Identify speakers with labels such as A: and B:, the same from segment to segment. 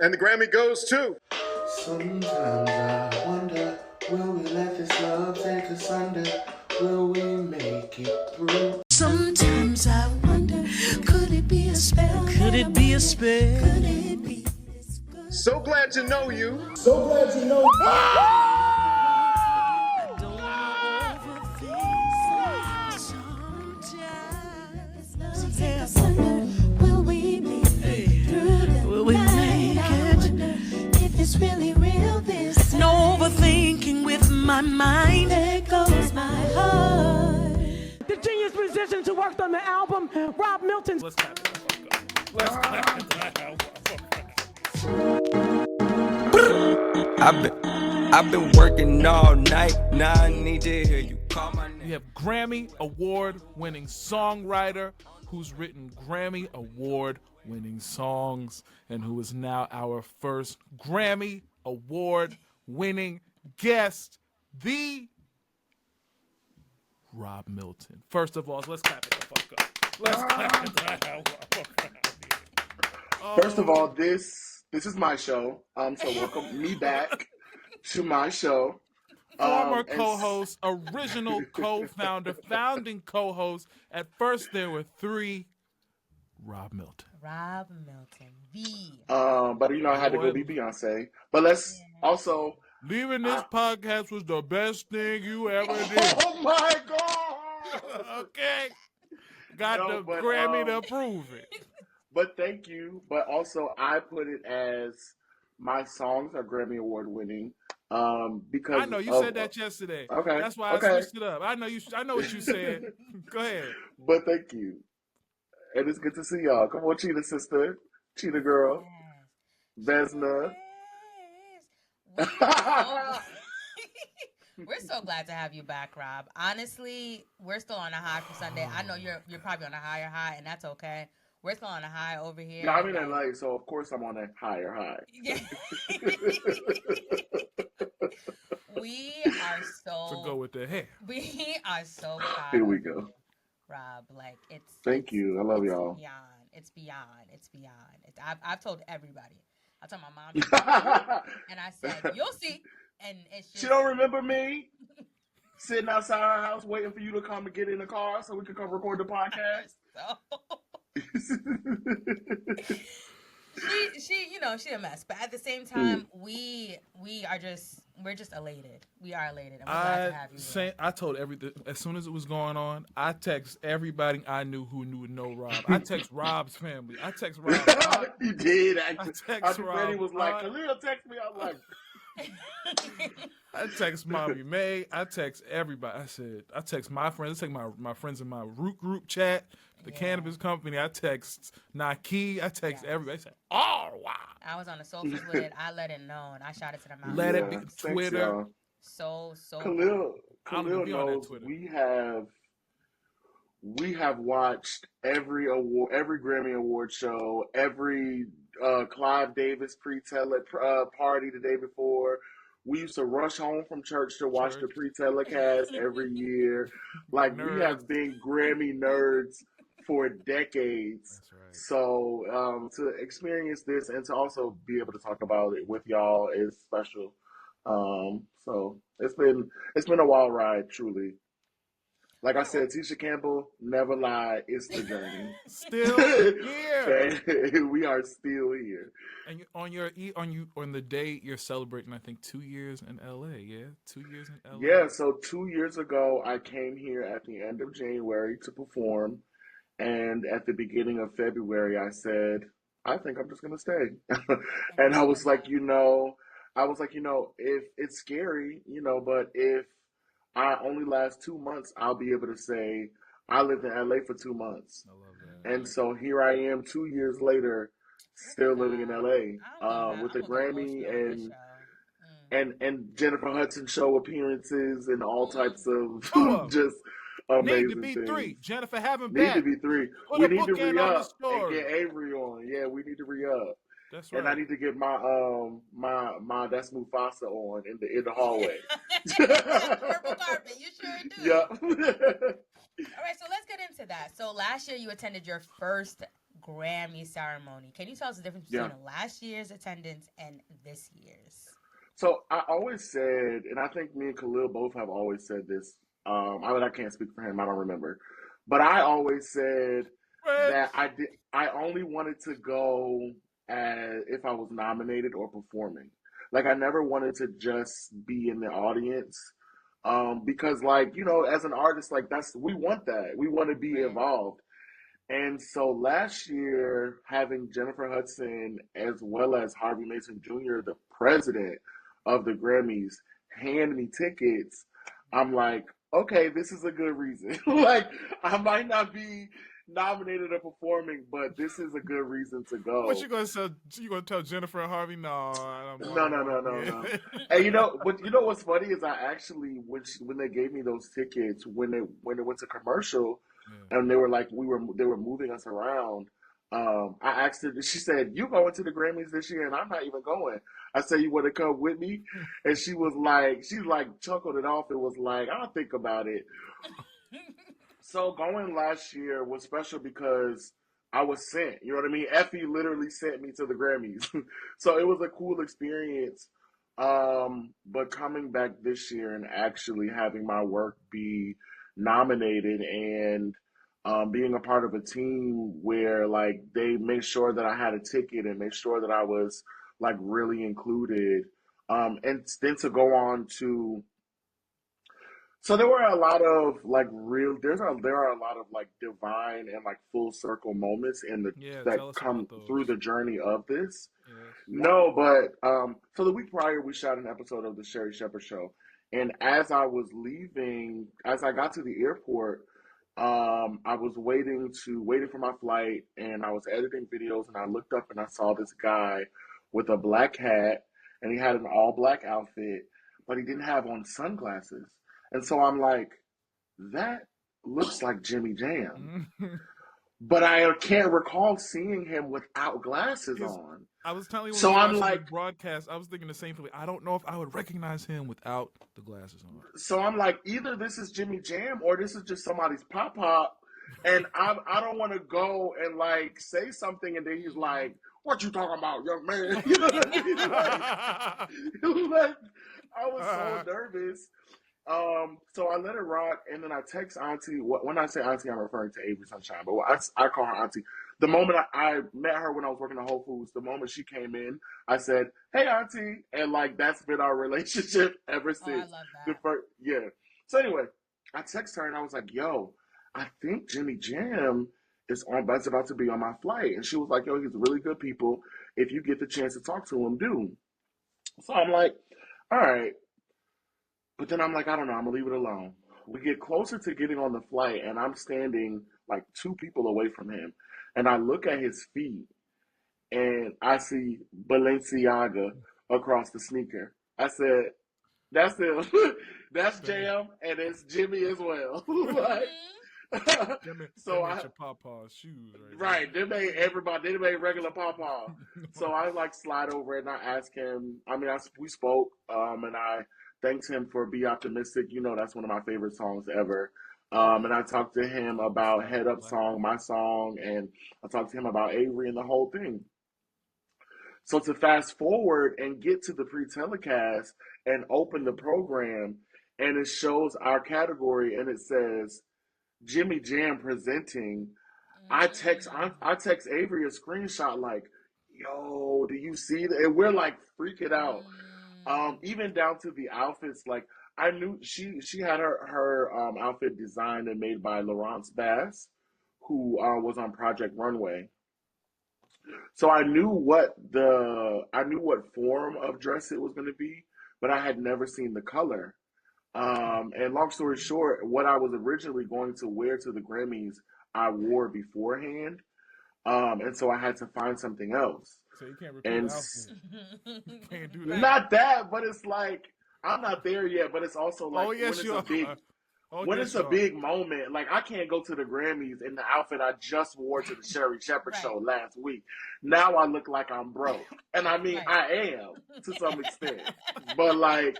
A: And the Grammy goes to...
B: Sometimes I wonder, will we let this love take us under? Will we make it through?
C: Sometimes I wonder, could it be a spell? Could it be a spell? Could it be this good?
A: So Glad to Know You.
D: So glad you know.
C: I don't overthink. Sometimes love take us under. Will we make it through the
E: Will we
C: night?
E: make
C: I
E: it?
C: wonder if it's really real this time.
E: No overthinking with my mind.
C: There goes my heart.
F: The genius musicians who worked on the album, Rob Milton.
E: Let's clap it the fuck up. Let's clap it the fuck up.
G: I've been working all night. Now I need to hear you call my name.
E: We have Grammy Award Winning Songwriter who's written Grammy Award Winning songs and who is now our first Grammy Award Winning guest, the Rob Milton. First of all, let's clap it the fuck up. Let's clap it the fuck up.
B: First of all, this is my show. So welcome me back to my show.
E: Former co-host, original co-founder, founding co-host. At first, there were three. Rob Milton.
H: Rob Milton. V.
B: But I had to go be Beyonce. But let's also...
E: Leaving this podcast was the best thing you ever did.
B: Oh my God!
E: Okay. Got the Grammy to prove it.
B: But thank you. But also, I put it as my songs are Grammy Award winning. Because
E: I know you said that yesterday.
B: Okay.
E: That's why I switched it up. I know what you said. Go ahead.
B: But thank you. And it's good to see y'all. Come on, Cheetah sister. Cheetah girl. Vesna.
H: We're so glad to have you back, Rob. Honestly, we're still on a high for Sunday. I know you're probably on a higher high, and that's okay. We're still on a high over here.
B: No, I'm in LA, so of course I'm on a higher high.
H: We are so...
E: To go with the hair.
H: We are so proud.
B: Here we go.
H: Rob, like it's...
B: Thank you. I love y'all.
H: It's beyond. I've told everybody. I told my mom, and I said, "You'll see." And it's just...
B: She don't remember me sitting outside her house waiting for you to come and get in the car so we could come record the podcast.
H: She a mess. But at the same time, we're just elated. We are elated. And we're glad to have you here.
E: I told everything as soon as it was going on. I text everybody I knew who knew Rob. I text Rob's family. I text Rob.
B: You did. I
E: text Rob.
B: Freddie was like, Khalil text me. I was like.
E: I text Mommy May. I text everybody. I text my friends. I text my friends in my root group chat, the cannabis company. I text Nike. I text everybody. I said, "Oh wow!"
H: I was on the socials with it. I let it know, and I shot it to the mouth.
E: Let it be Twitter.
H: So.
B: Khalil knows we have watched every Grammy Award show, every Clive Davis party the day before. We used to rush home from church to watch the pre-telecast every year. Like, we have been Grammy nerds for decades.
E: That's right. So
B: to experience this and to also be able to talk about it with y'all is special. So it's been a wild ride, truly. Like I said, Tisha Campbell, never lie. It's the journey.
E: Still here.
B: We are still here.
E: And on the day you're celebrating, I think 2 years in LA. Yeah, 2 years in LA.
B: Yeah. So 2 years ago, I came here at the end of January to perform, and at the beginning of February, I said, I think I'm just gonna stay. And I was like, if it's scary, but if I only last 2 months, I'll be able to say I lived in LA for 2 months.
E: I love that.
B: And so here I am 2 years later, still living in LA, with the Grammy and Jennifer Hudson show appearances and all types of just amazing
E: Need to be
B: things.
E: 3. Jennifer, have him
B: Need
E: back.
B: to be 3.
E: Put
B: we
E: a
B: need to
E: bookend
B: re
E: on the
B: up
E: story.
B: and get Avery on. Yeah, we need to re up.
E: That's right.
B: And I need to get my that's Mufasa on in the hallway.
H: Purple carpet, you sure do.
B: Yeah.
H: All right, so let's get into that. So last year you attended your first Grammy ceremony. Can you tell us the difference between last year's attendance and this year's?
B: So I always said, and I think me and Khalil both have always said this. I can't speak for him. I don't remember, but I always said that I only wanted to go as if I was nominated or performing. Like I never wanted to just be in the audience. Because like, as an artist, like we want that. We want to be involved. And so last year, having Jennifer Hudson as well as Harvey Mason Jr., the president of the Grammys, hand me tickets, I'm like, okay, this is a good reason. Like, I might not be nominated or performing, but this is a good reason to go.
E: What you gonna say? You gonna tell Jennifer and Harvey? No.
B: No. And what's funny is I actually when they gave me those tickets when it went to commercial, and they were like they were moving us around. I asked her. She said, "You going to the Grammys this year?" And I'm not even going. I said, "You want to come with me?" And she chuckled it off. It was like, "I'll think about it." So going last year was special because I was sent. You know what I mean? Effie literally sent me to the Grammys. So it was a cool experience. But coming back this year and actually having my work be nominated and being a part of a team where like they made sure that I had a ticket and made sure that I was like really included. And then to go on to so there were a lot of like there are a lot of like divine and like full circle moments that come through the journey of this.
E: Yes.
B: No, but so the week prior we shot an episode of the Sherry Shepherd Show, and as I got to the airport, I was waiting for my flight, and I was editing videos, and I looked up and I saw this guy with a black hat, and he had an all black outfit, but he didn't have on sunglasses. And so I'm like, that looks like Jimmy Jam. But I can't recall seeing him without glasses on.
E: I was telling you when
B: so
E: I
B: I'm
E: was
B: like,
E: the broadcast, I was thinking the same thing. I don't know if I would recognize him without the glasses on.
B: So I'm like, either this is Jimmy Jam or this is just somebody's pop. And I don't want to go and like say something and then he's like, what you talking about, young man? You know what I mean? Like, I was so nervous. So I let it rock, and then I text Auntie. When I say Auntie, I'm referring to Avery Sunshine, but I call her Auntie. The moment I met her when I was working at Whole Foods, the moment she came in, I said, "Hey, Auntie," and like that's been our relationship ever since.
H: I love that.
B: So anyway, I text her and I was like, "Yo, I think Jimmy Jam is about to be on my flight," and she was like, "Yo, he's really good people. If you get the chance to talk to him, do." So I'm like, "All right." But then I'm like, I don't know, I'm going to leave it alone. We get closer to getting on the flight, and I'm standing like 2 people away from him. And I look at his feet, and I see Balenciaga across the sneaker. I said, that's him. That's Jam, and it's Jimmy as well.
E: So I your Pawpaw's shoes,
B: right? They made regular Pawpaw. So I like slide over and I ask him. I mean, we spoke, and I thanked him for "Be Optimistic." You know, that's one of my favorite songs ever. And I talked to him about "Head Up" song, my song, and I talked to him about Avery and the whole thing. So to fast forward and get to the pre-telecast and open the program, and it shows our category and it says Jimmy Jam presenting. I text Avery a screenshot like, "Yo, do you see that?" And we're like freaking out. Even down to the outfits, like I knew she had her outfit designed and made by Laurence Bass, who was on Project Runway. So I knew what form of dress it was going to be, but I had never seen the color. And long story short, what I was originally going to wear to the Grammys, I wore beforehand. And so I had to find something else.
E: So you can't repeat the outfit. You can't do that.
B: Not that, but it's like I'm not there yet. But it's also like when it's a big moment. Like I can't go to the Grammys in the outfit I just wore to the Sherry Shepherd Show last week. Now I look like I'm broke, and I mean I am to some extent. But like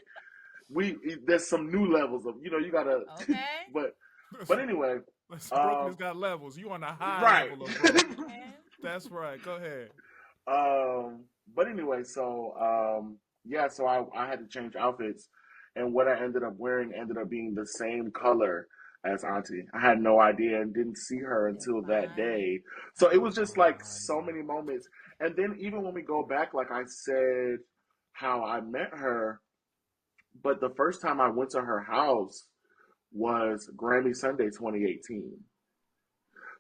B: there's some new levels of you gotta.
H: Okay.
B: but anyway,
E: brokenness got levels. You on a high level of broke. That's right. Go ahead.
B: But anyway, so so I had to change outfits, and what I ended up wearing ended up being the same color as Auntie. I had no idea and didn't see her until that
H: Divine.
B: day. So it was just like so many moments. And then even when we go back, like I said, how I met her, but the first time I went to her house was Grammy Sunday 2018.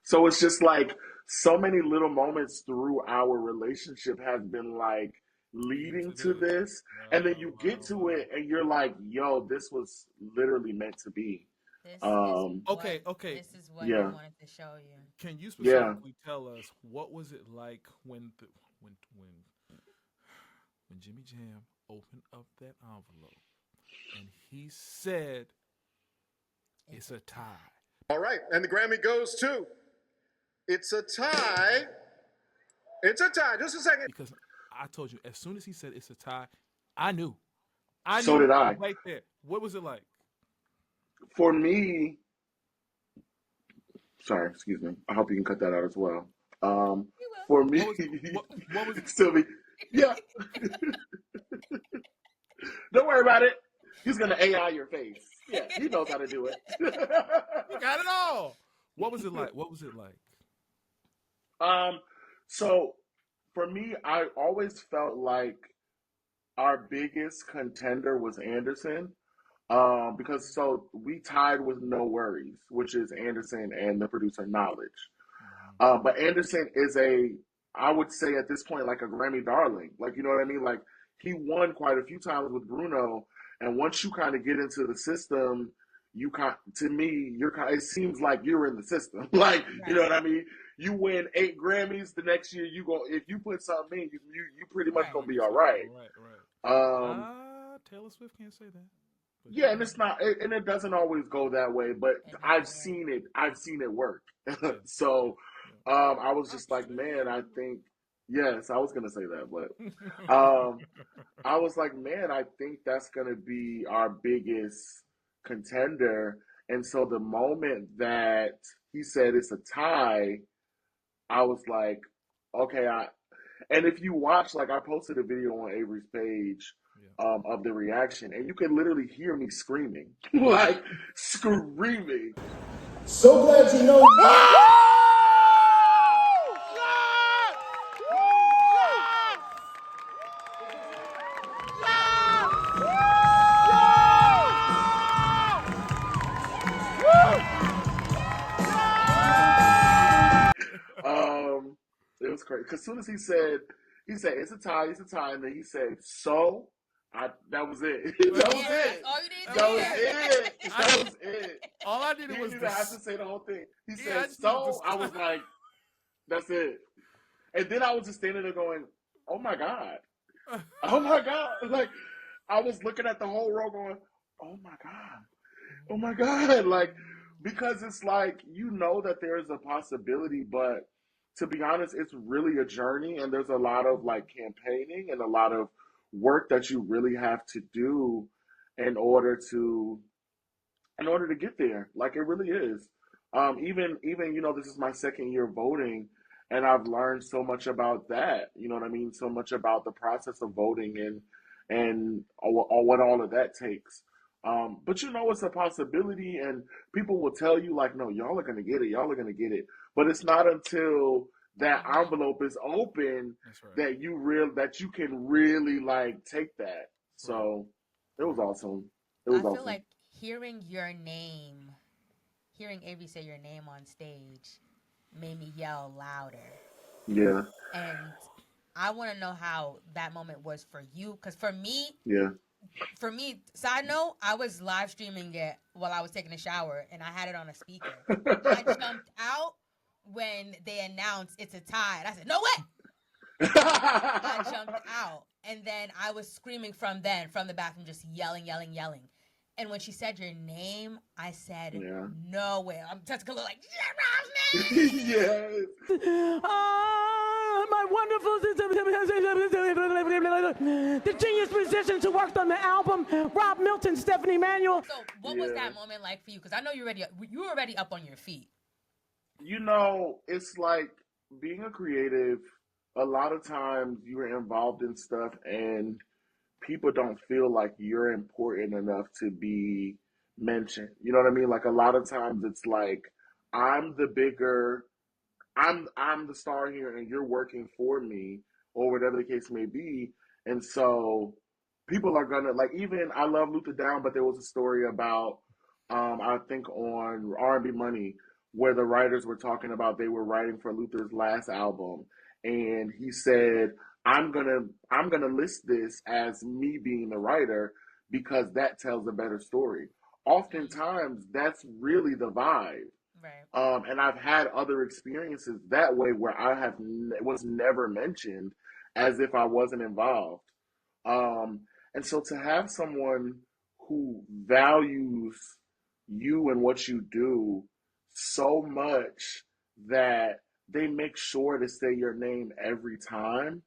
B: So it's just like so many little moments through our relationship have been like leading to this. And then you get to it and you're like, yo, this was literally meant to be.
E: Okay.
H: This is what
B: Yeah.
H: I wanted to show you.
E: Can you
B: Yeah.
E: specifically tell us what was it like when Jimmy Jam opened up that envelope and he said it's a tie?
A: All right, and the Grammy goes to. It's a tie. It's a tie. Just a second.
E: Because I told you, as soon as he said it's a tie, I knew.
B: So did I.
E: Right there. What was it like?
B: For me, sorry, excuse me. I hope you can cut that out as well. For me,
E: What was it?
B: Sylvie, yeah. Don't worry about it. He's gonna AI your face. Yeah, he knows how to do it.
E: You got it all. What was it like?
B: So for me, I always felt like our biggest contender was Anderson. Because so we tied with No Worries, which is Anderson and the producer Knowledge. But Anderson is I would say at this point, like a Grammy darling. Like, you know what I mean? Like he won quite a few times with Bruno. And once you kind of get into the system, it seems like you're in the system. Like, you know what I mean? You win 8 Grammys the next year. If you put something in, you pretty much gonna be all right.
E: Right. Taylor Swift can't say that. But
B: Yeah, and it's not, and it doesn't always go that way. But I've seen it. I've seen it work. So, I was just like, man, I think. Yes, I was gonna say that, but I was like, man, I think that's gonna be our biggest contender. And so the moment that he said it's a tie, I was like, okay, and if you watch, like I posted a video on Avery's page of the reaction, and you can literally hear me screaming, like screaming.
D: So glad you know.
B: It was crazy. Because as soon as he said it's a tie, and then he said, so that was it. That was it. That was it.
E: All I needed
B: He
E: was
B: didn't even have to say the whole thing. He
E: Yeah,
B: said, so, I was like, that's it. And then I was just standing there going, oh my God. Oh my God. Like, I was looking at the whole row going, oh my God. Oh my God. Like, because it's like, you know that there is a possibility, but to be honest, it's really a journey, and there's a lot of like campaigning and a lot of work that you really have to do in order to get there. Like it really is. Even this is my second year voting, and I've learned so much about that. You know what I mean? So much about the process of voting and what all of that takes. But it's a possibility, and people will tell you like, no, y'all are gonna get it, but it's not until that envelope is open that you can really like take that. So it was awesome.
H: I feel like hearing Avery say your name on stage made me yell louder.
B: Yeah.
H: And I want to know how that moment was for you, because for me, side note, I was live streaming it while I was taking a shower, and I had it on a speaker. I jumped out when they announced it's a tie, and I said, no way! I jumped out, and then I was screaming from the bathroom, just yelling. And when she said your name, I said, no way. I'm just going to like,
B: yes.
F: My wonderful, the genius musicians who worked on the album, Rob Milton, Stephanie Manuel.
H: So what was that moment like for you? Because I know you were already up on your feet.
B: It's like being a creative, a lot of times you're involved in stuff and people don't feel like you're important enough to be mentioned. You know what I mean? Like a lot of times it's like I'm the bigger I'm the star here and you're working for me or whatever the case may be. And so people are gonna like even I love Luther Down, but there was a story about I think on R&B Money where the writers were talking about they were writing for Luther's last album and he said I'm gonna list this as me being the writer because that tells a better story. Oftentimes that's really the vibe.
H: Right.
B: And I've had other experiences that way where was never mentioned as if I wasn't involved. Um, and so to have someone who values you and what you do so much that they make sure to say your name every time,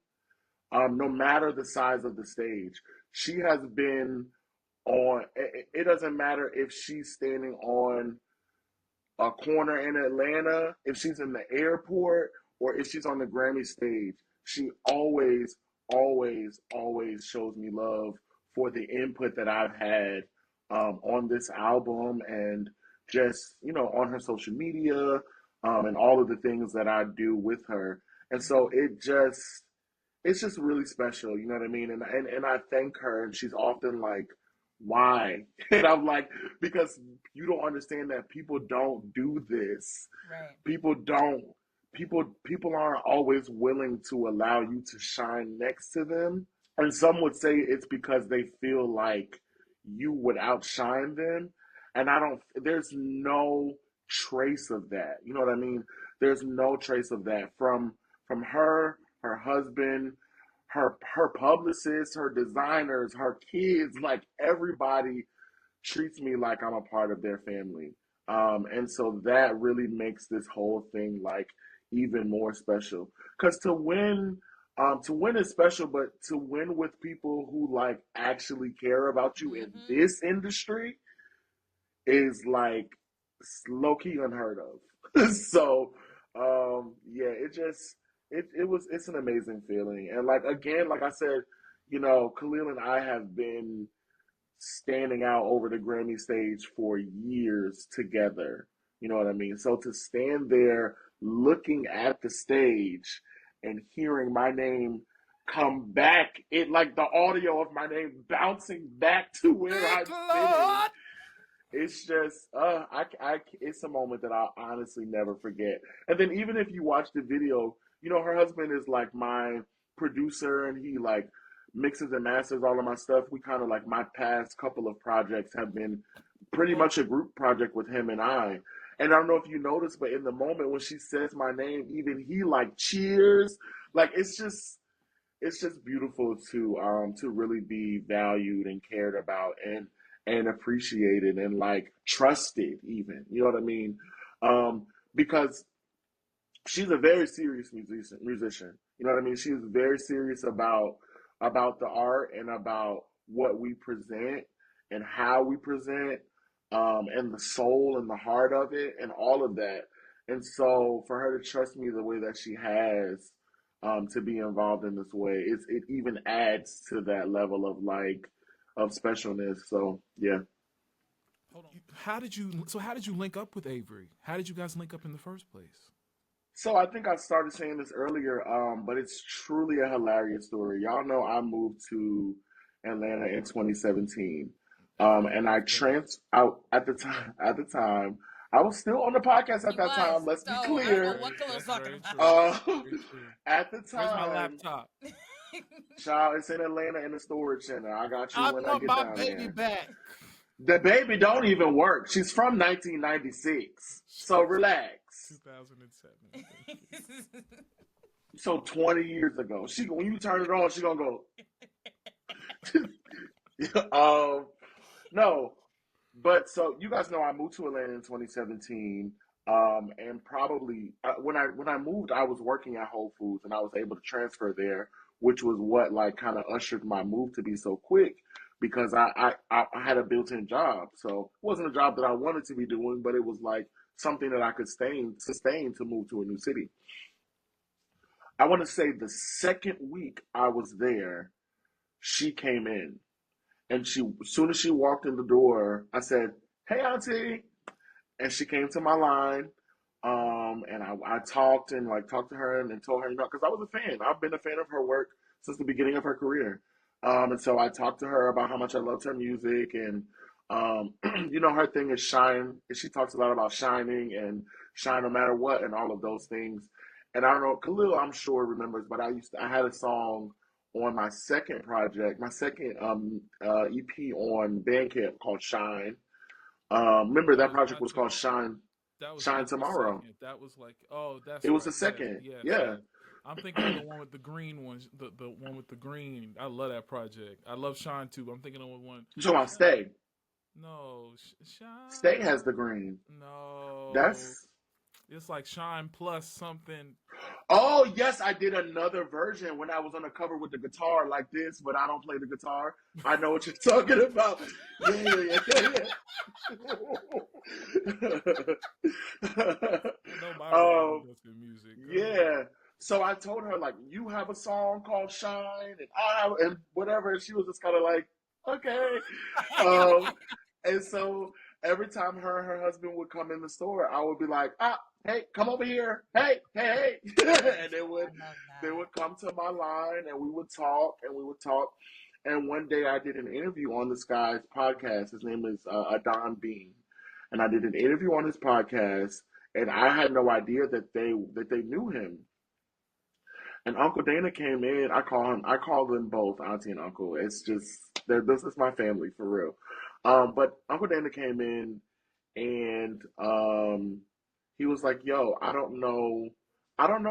B: no matter the size of the stage. She has been on, it doesn't matter if she's standing on a corner in Atlanta, if she's in the airport, or if she's on the Grammy stage, she always, always, always shows me love for the input that I've had on this album and just, on her social media and all of the things that I do with her. And so it's just really special, you know what I mean? And I thank her, and she's often like, why? And I'm like, because you don't understand that people don't do this.
H: Right.
B: People aren't always willing to allow you to shine next to them. And some would say it's because they feel like you would outshine them. And there's no trace of that. You know what I mean? There's no trace of that from her husband, her publicists, her designers, her kids, like everybody treats me like I'm a part of their family. And so that really makes this whole thing like even more special. Because to win is special, but to win with people who like actually care about you in this industry is like low key unheard of. So yeah, it's an amazing feeling. And like again, like I said, Khalil and I have been standing out over the Grammy stage for years together. You know what I mean? So to stand there looking at the stage and hearing my name come back, it like the audio of my name bouncing back to where I'm sitting. It's just, it's a moment that I'll honestly never forget. And then even if you watch the video, her husband is like my producer and he like mixes and masters all of my stuff. We kind of like my past couple of projects have been pretty much a group project with him and I. And I don't know if you noticed, but in the moment when she says my name, even he like cheers. Like it's just beautiful to really be valued and cared about and appreciated and like trusted even. You know what I mean? Because she's a very serious musician. You know what I mean? She's very serious about the art and about what we present and how we present, and the soul and the heart of it and all of that. And so for her to trust me the way that she has, to be involved in this way, it even adds to that level of like of specialness. So yeah.
E: Hold on. How did you link up with Avery? How did you guys link up in the first place?
B: So I think I started saying this earlier, but it's truly a hilarious story. Y'all know I moved to Atlanta in 2017, and I out at the time. I was still on the podcast at that time. Let's be clear.
H: I don't know what Khalil's talking about.
B: At the time,
E: where's my laptop?
B: Child, it's in Atlanta in the storage center. I got you when I get down there.
E: Baby back.
B: The baby don't even work. She's from 1996, so relax.
E: 2007.
B: So 20 years ago, when you turn it on, she gonna go. No, but so you guys know I moved to Atlanta in 2017, and probably when I moved, I was working at Whole Foods, and I was able to transfer there, which was what like kind of ushered my move to be so quick. Because I had a built-in job. So it wasn't a job that I wanted to be doing, but it was like something that I could sustain to move to a new city. I want to say the second week I was there, she came in. And as soon as she walked in the door, I said, "Hey, Auntie." And she came to my line. And I talked and talked to her and told her, because I was a fan. I've been a fan of her work since the beginning of her career. And so I talked to her about how much I loved her music. And, her thing is shine. She talks a lot about shining and shine no matter what and all of those things. And I don't know, Khalil, I'm sure remembers, but I had a song on my second project, my second EP on Bandcamp called Shine. Remember that project was called Shine.
E: That was
B: Shine Tomorrow.
E: Second. That was that's
B: it was
E: right.
B: the second.
E: Yeah.
B: Yeah.
E: I'm thinking of the one with the green ones, the one with the green. I love that project. I love Shine too. I'm thinking of one.
B: You talking about Stay?
E: No, Shine.
B: Stay has the green.
E: No, it's like Shine plus something.
B: Oh yes, I did another version when I was on the cover with the guitar like this, but I don't play the guitar. I know what you're talking about. Yeah.
E: Music.
B: Yeah. So I told her you have a song called Shine, and I have, and whatever. And she was just kind of like, okay. And so every time her and her husband would come in the store, I would be like, hey, come over here. Hey. And they would come to my line and we would talk. And one day I did an interview on this guy's podcast. His name is Adon Bean. And I did an interview on his podcast, and I had no idea that they knew him. And Uncle Dana came in. I call them both Auntie and Uncle. It's just, this is my family for real. But Uncle Dana came in and he was like, "Yo, I don't know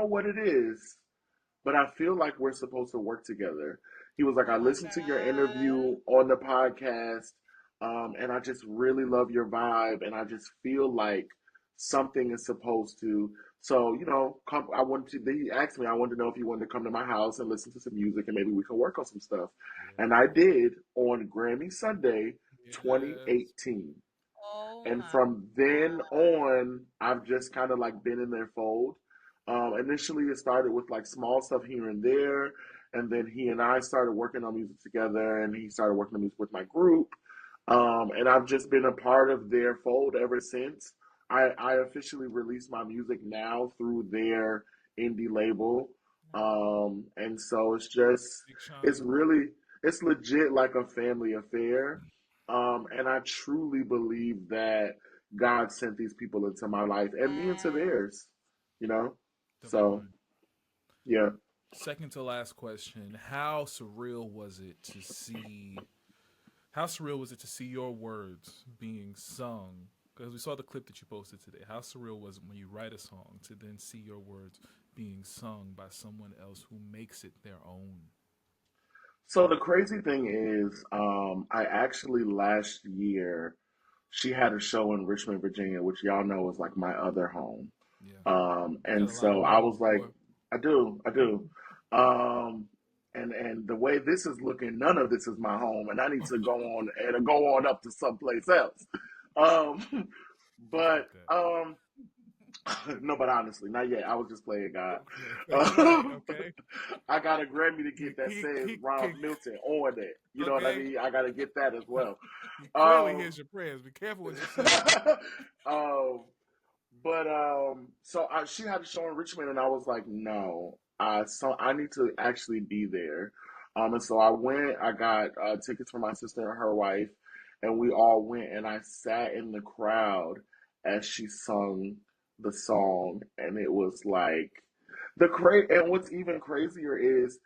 B: what it is, but I feel like we're supposed to work together." He was like, "I listened to your interview on the podcast, and I just really love your vibe, and I just feel like something is supposed to." So, come. He asked me, I wanted to know if you wanted to come to my house and listen to some music, and maybe we could work on some stuff. And I did on Grammy Sunday, 2018. And from then on, I've just kind of been in their fold. Initially, it started with small stuff here and there. And then he and I started working on music together, and he started working on music with my group. And I've just been a part of their fold ever since. I officially release my music now through their indie label. And so it's legit like a family affair. And I truly believe that God sent these people into my life and me into theirs, So, yeah.
E: Second to last question. How surreal was it to see your words being sung? Because we saw the clip that you posted today. How surreal was it when you write a song to then see your words being sung by someone else who makes it their own?
B: So the crazy thing is, I actually last year, she had a show in Richmond, Virginia, which y'all know is my other home. Yeah. And so I was like, I do. And the way this is looking, none of this is my home, and I need to go on up to someplace else. No, but honestly, not yet. I was just playing God.
E: Okay.
B: I got a Grammy to get that says Rob Milton on it. You know what I mean? I got to get that as well.
E: He clearly hears your prayers. Be careful what you say.
B: So she had a show in Richmond, and I was like, no. So I need to actually be there. And so I went. I got tickets for my sister and her wife, and we all went. And I sat in the crowd as she sung the song, and it was and what's even crazier is,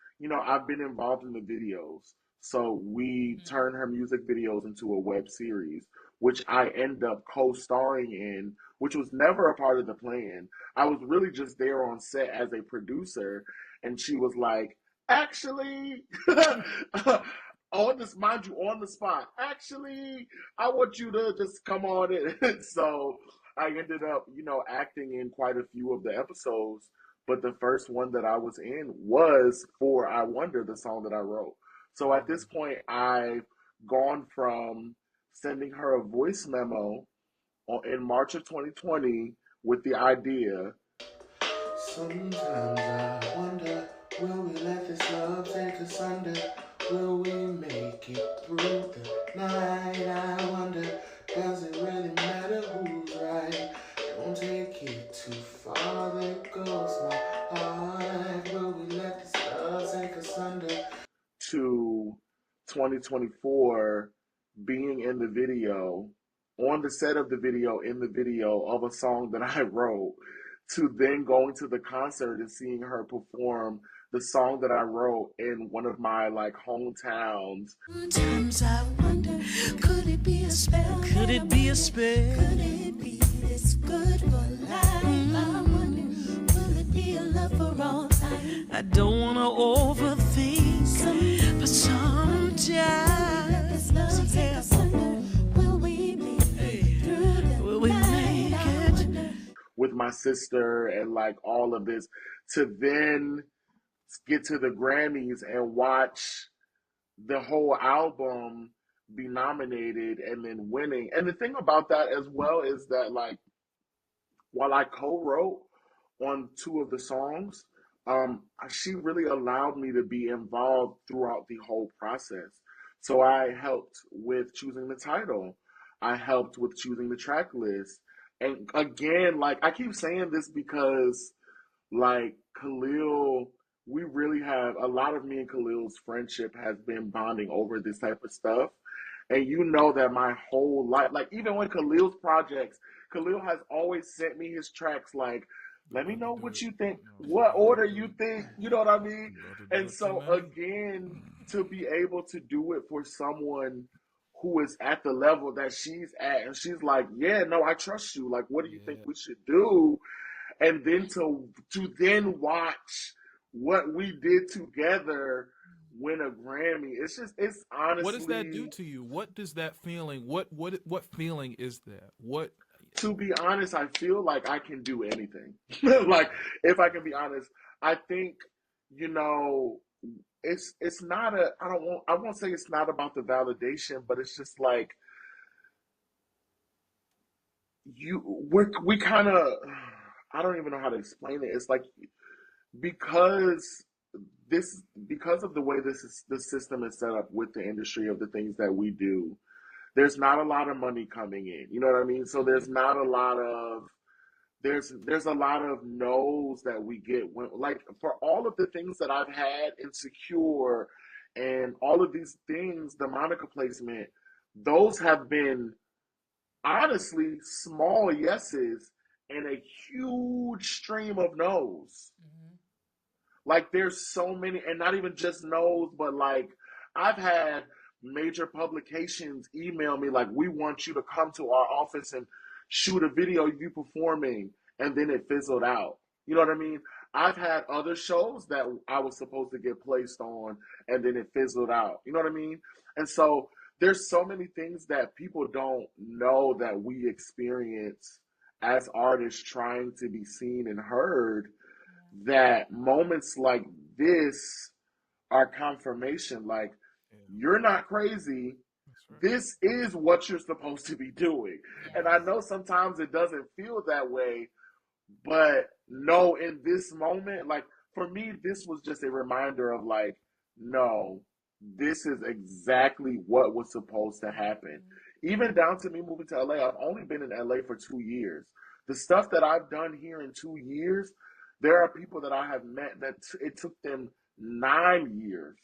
B: I've been involved in the videos. So we turn her music videos into a web series, which I end up co-starring in, which was never a part of the plan. I was really just there on set as a producer, and she was like, actually, on the spot, actually, I want you to just come on in. So I ended up, acting in quite a few of the episodes, but the first one that I was in was for I Wonder, the song that I wrote. So at this point, I've gone from sending her a voice memo in March of 2020 with the idea Sometimes I wonder, will we let this love take us under? Will we make it through the night? I wonder, does it really matter who's right? Don't take it too far, there goes my heart. Will we let this love take us under? To 2024 being in the video, on the set of the video, in the video of a song that I wrote, to then going to the concert and seeing her perform the song that I wrote in one of my like hometowns.
C: Sometimes I wonder, could it be a spell? Could it be a spell? Could it be this good for life? I wonder, will it be a love for all time? I don't want to overthink, but sometimes this love take us under. Will we make it through the will we make it?
B: With my sister and like all of this, to then get to the Grammys and watch the whole album be nominated and then winning. And the thing about that as well is that like while I co-wrote on 2 of the songs, she really allowed me to be involved throughout the whole process. So I helped with choosing the title. I helped with choosing the track list. And again, like I keep saying this because like Khalil, we really have a lot of me and Khalil's friendship has been bonding over this type of stuff. And you know that my whole life, like even when Khalil's projects, Khalil has always sent me his tracks like, let me know what you think, what order you think, you know what I mean? And so again, to be able to do it for someone who is at the level that she's at, and she's like, yeah, no, I trust you. Like, what do you think we should do? And then to then watch what we did together win a Grammy. It's honestly.
E: What does that do to you? What does that feeling? What feeling is that? What?
B: To be honest, I feel like I can do anything. Like, if I can be honest, I think it's not I won't say it's not about the validation, but it's just like we kind of. I don't even know how to explain it. It's like because of the way the system is set up with the industry of the things that we do, there's not a lot of money coming in. You know what I mean? So there's not a lot of there's a lot of no's that we get when, like, for all of the things that I've had Insecure and all of these things, the Monica placement, those have been honestly small yeses and a huge stream of no's. Mm-hmm. Like there's so many, and not even just no's, but like I've had major publications email me like, we want you to come to our office and shoot a video of you performing, and then it fizzled out. You know what I mean? I've had other shows that I was supposed to get placed on, and then it fizzled out. You know what I mean? And so there's so many things that people don't know that we experience as artists trying to be seen and heard, that moments like this are confirmation. Like, you're not crazy. Right. This is what you're supposed to be doing. Yes. And I know sometimes it doesn't feel that way, but no, in this moment, like for me, this was just a reminder of like, no, this is exactly what was supposed to happen. Mm-hmm. Even down to me moving to LA, I've only been in LA for 2 years. The stuff that I've done here in 2 years, there are people that I have met that it took them 9 years.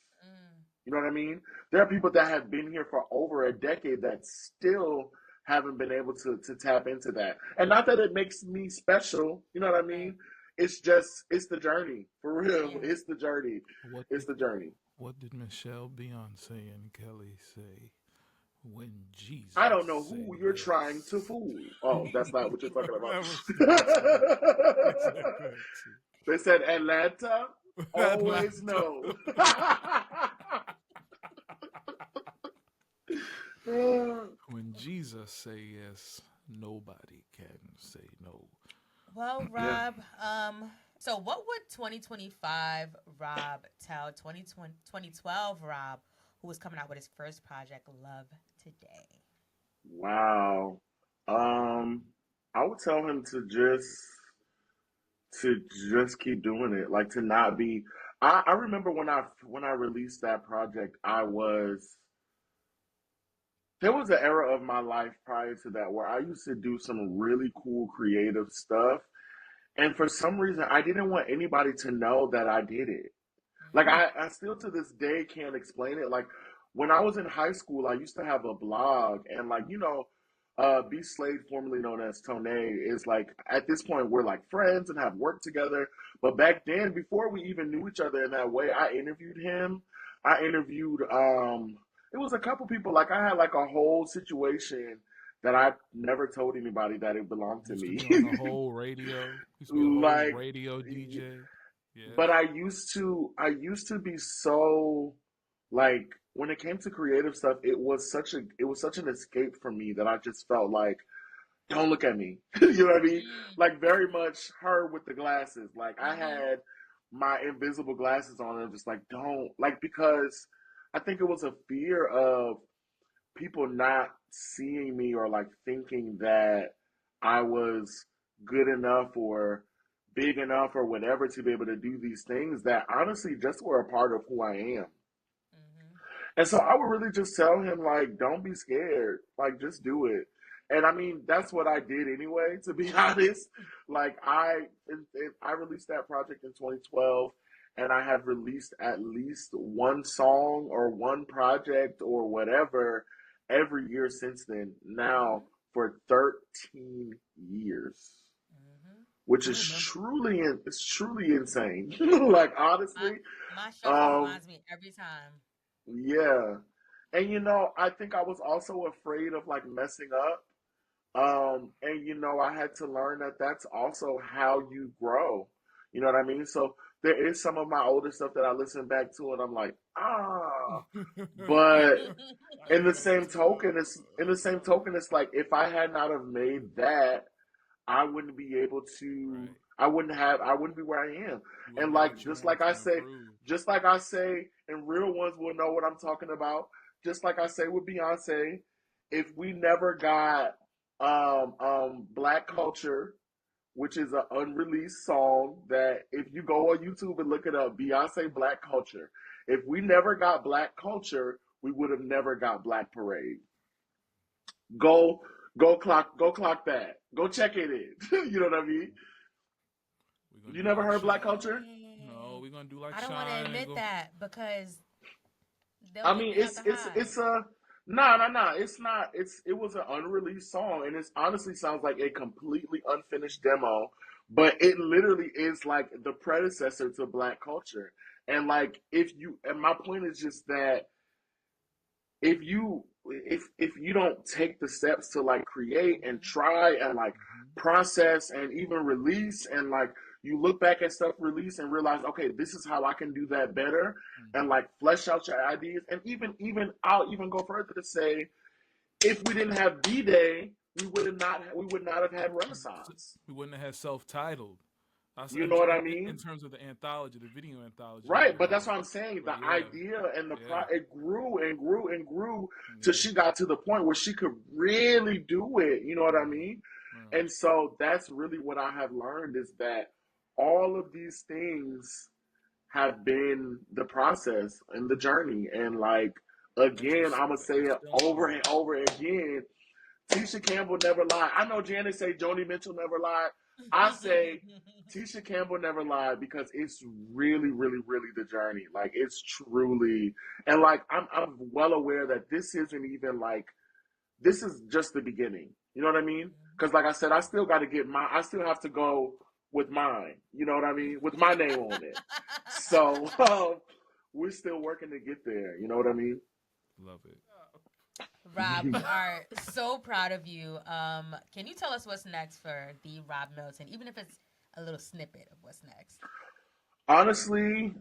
B: You know what I mean? There are people that have been here for over a decade that still haven't been able to tap into that. And not that it makes me special, you know what I mean? It's the journey. For real. Yeah. It's the journey. The journey.
E: What did Michelle, Beyonce, and Kelly say when Jesus?
B: I don't know who you're trying to fool. Oh, that's not what you're talking about. They said Atlanta, always know.
E: When Jesus say yes, nobody can say no.
H: Well, Rob, so what would 2025 Rob tell 2012 Rob, who was coming out with his first project, Love Today?
B: Wow. I would tell him to just to just keep doing it, like to not be. I remember when I released that project, there was an era of my life prior to that where I used to do some really cool creative stuff, and for some reason I didn't want anybody to know that I did it. Like I still to this day can't explain it. Like when I was in high school, I used to have a blog, and like B Slade, formerly known as Tone, is like at this point we're like friends and have worked together. But back then, before we even knew each other in that way, I interviewed him. I interviewed it was a couple people. Like I had like a whole situation that I never told anybody that it belonged to
E: Used to
B: me.
E: be on the whole radio. Used to be a whole
B: Like
E: radio DJ. Yeah.
B: but I used to be so like when it came to creative stuff, it was such an escape for me that I just felt like don't look at me. You know what I mean? Like very much her with the glasses. Like I had my invisible glasses on and I'm just like don't like because I think it was a fear of people not seeing me or like thinking that I was good enough or big enough or whatever to be able to do these things that honestly just were a part of who I am. And so I would really just tell him like, don't be scared, like just do it. And I mean, that's what I did anyway, to be honest. Like I released that project in 2012 and I have released at least one song or one project or whatever every year since then. Now for 13 years, which is truly insane. Like honestly,
H: My shuffle
B: um,
H: reminds me every time.
B: yeah. And I think I was also afraid of like messing up. And I had to learn that that's also how you grow. You know what I mean? So there is some of my older stuff that I listen back to and I'm like, ah. But it's like if I had not have made that, I wouldn't be able to.
E: Right.
B: I wouldn't be where I am.
E: You
B: And
E: wouldn't have
B: like
E: a
B: just
E: chance
B: like I
E: to
B: say,
E: improve.
B: and real ones will know what I'm talking about. Just like I say with Beyonce, if we never got Black Culture, which is an unreleased song that if you go on YouTube and look it up, Beyonce Black Culture. If we never got Black Culture, we would have never got Black Parade. Go go clock that. Go check it in. You know what I mean?
E: We're gonna
B: You
E: do
B: never
E: like
B: heard Black
E: Shine.
B: Culture?
E: No, we're gonna do like
H: I don't want to
E: Shine and
H: admit
E: go.
H: that because they'll
B: I
H: kick
B: mean,
H: me out the house.
B: it's a no. It's not. It was an unreleased song, and it honestly sounds like a completely unfinished demo. But it literally is like the predecessor to Black Culture. And like, and my point is just that if you don't take the steps to like create and try and like process and even release and like you look back at stuff release and realize okay this is how I can do that better and like flesh out your ideas and even I'll even go further to say if we didn't have D-Day we would not have had Renaissance.
E: We wouldn't have had self-titled.
B: You know what I mean?
E: In terms of the anthology, the video anthology.
B: Right, but that's what I'm saying. The
E: yeah.
B: idea and it grew and grew and grew
E: Yeah.
B: till she got to the point where she could really do it. You know what I mean?
E: Right.
B: And so that's really what I have learned is that all of these things have been the process and the journey. And like again, I'm gonna say it over and over again. Tisha Campbell never lied. I know Janet say Joni Mitchell never lied. I say Tisha Campbell never lied because it's really, really, really the journey. Like it's truly, and like I'm well aware that this isn't even like this is just the beginning. You know what I mean? Because like I said, I still still have to go with mine. You know what I mean? With my name on it. So we're still working to get there. You know what I mean?
E: Love it.
H: Rob, we are so proud of you. Can you tell us what's next for the Rob Milton, even if it's a little snippet of what's next?
B: Honestly,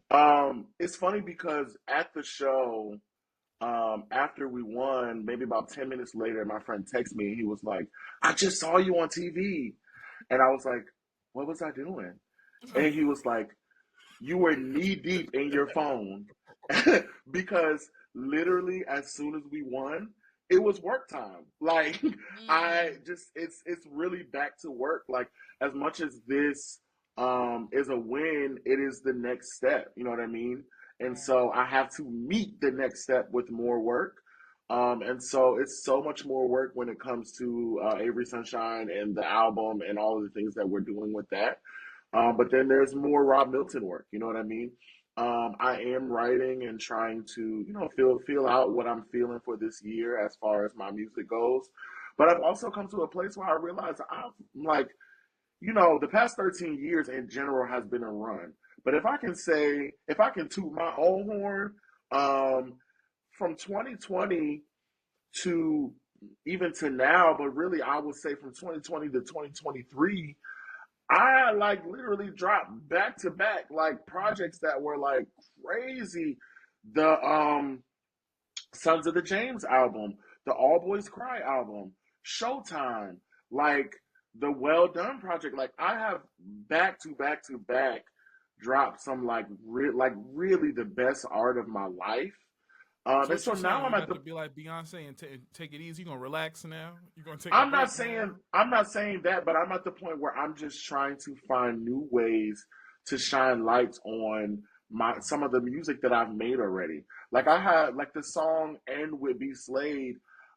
B: it's funny because at the show, after we won, maybe about 10 minutes later, my friend texted me and he was like, I just saw you on TV. And I was like, what was I doing? And he was like, you were knee deep in your phone. Because literally as soon as we won, it was work time. Like it's really back to work. Like as much as this is a win, it is the next step. You know what I mean? And so I have to meet the next step with more work. And so it's so much more work when it comes to Avery Sunshine and the album and all of the things that we're doing with that. But then there's more Rob Milton work. You know what I mean? I am writing and trying to, feel out what I'm feeling for this year as far as my music goes. But I've also come to a place where I realize I'm like, the past 13 years in general has been a run. But if I can toot my own horn, from 2020 to even to now, but really I would say from 2020 to 2023, I like literally dropped back to back like projects that were like crazy. The Sons of the James album, the All Boys Cry album, Showtime, like the Well Done project. Like I have back to back to back dropped some like really the best art of my life. And so now I'm at the
E: be like Beyonce and take it easy. You're gonna relax now. You're gonna take.
B: I'm not saying that, but I'm at the point where I'm just trying to find new ways to shine lights on some of the music that I've made already. Like I had like the song "End with B Slade."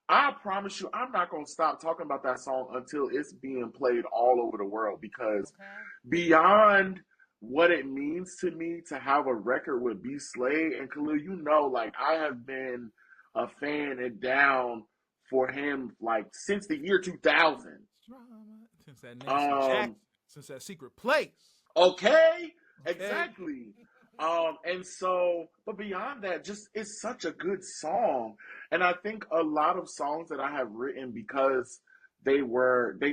B: I promise you, I'm not gonna stop talking about that song until it's being played all over the world because beyond what it means to me to have a record with B Slade and Khalil, like I have been a fan and down for him like since the year 2000.
E: Since that Nancy Jackson, since that Secret Place.
B: Okay, exactly. And so, but beyond that, just it's such a good song. And I think a lot of songs that I have written because they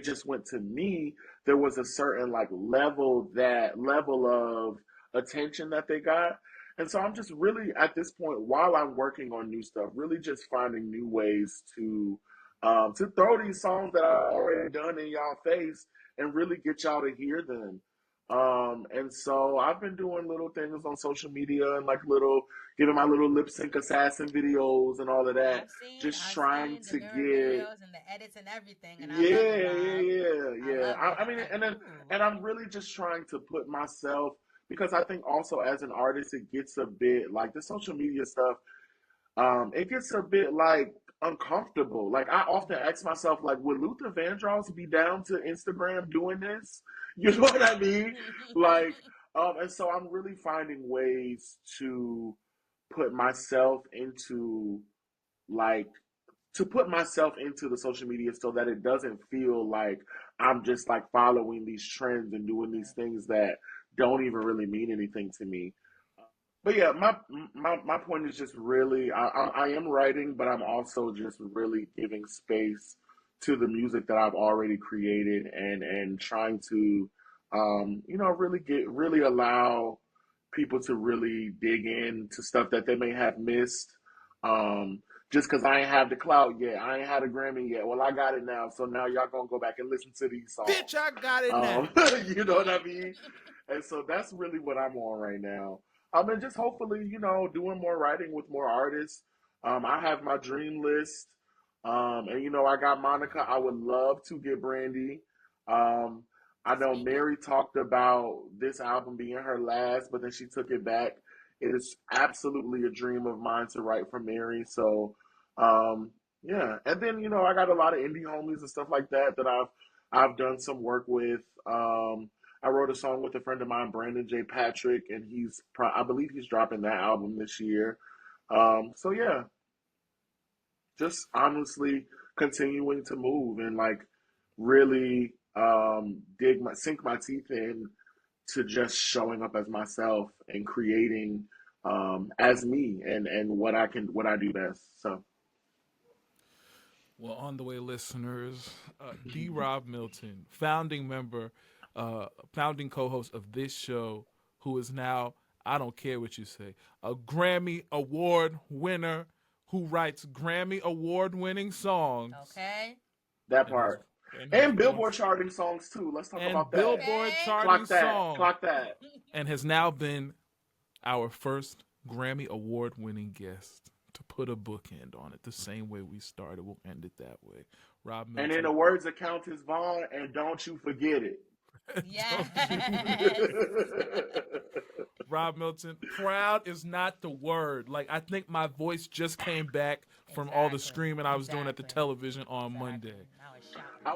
B: just went to me, there was a certain like level of attention that they got. And so I'm just really at this point while I'm working on new stuff, really just finding new ways to throw these songs that I've already done in y'all face and really get y'all to hear them. And so I've been doing little things on social media and like giving my little lip sync assassin videos and all of that. I've trying to get
H: videos and the edits and everything. And
B: yeah. I mean, and I'm really just trying to put myself, because I think also as an artist, it gets a bit like the social media stuff. It gets a bit like uncomfortable. Like I often ask myself, like, would Luther Vandross be down to Instagram doing this? You know what I mean? Like, and so I'm really finding ways to put myself into the social media so that it doesn't feel like I'm just like following these trends and doing these things that don't even really mean anything to me. But yeah, my point is just really I am writing, but I'm also just really giving space to the music that I've already created and trying to really allow people to really dig into stuff that they may have missed. Just because I ain't have the clout yet, I ain't had a Grammy yet. Well, I got it now, so now y'all gonna go back and listen to these songs.
E: Bitch, I got it now.
B: You know what I mean? And so that's really what I'm on right now. And just hopefully, doing more writing with more artists. I have my dream list. And I got Monica. I would love to get Brandy. I know Mary talked about this album being her last, but then she took it back. It is absolutely a dream of mine to write for Mary. So, yeah. And then, I got a lot of indie homies and stuff like that I've done some work with. I wrote a song with a friend of mine, Brandon J. Patrick, and I believe he's dropping that album this year. So yeah, just honestly continuing to move and like really sink my teeth in to just showing up as myself and creating as me and what I do best. So.
E: Well, on the way, listeners, D. Rob Milton, founding member, founding co-host of this show, who is now, I don't care what you say, a Grammy Award winner who writes Grammy Award winning songs.
H: Okay.
B: That part. And Billboard charting songs too. Let's talk about that.
E: Billboard charting songs.
B: Clock that.
E: And has now been our first Grammy Award winning guest. To put a bookend on it, the same way we started, we'll end it that way. Rob Milton.
B: And in the words of Countess Vaughn, and don't you forget it.
H: Yes.
E: Rob Milton, proud is not the word. Like, I think my voice just came back from all the screaming I was doing at the television on Monday.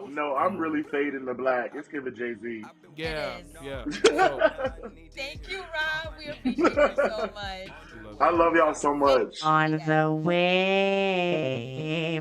B: No, I'm really fading the black. It's giving Jay-Z.
E: Yeah, yeah.
H: So, thank you, Rob. We appreciate you so much.
B: I love y'all so much.
C: On the way,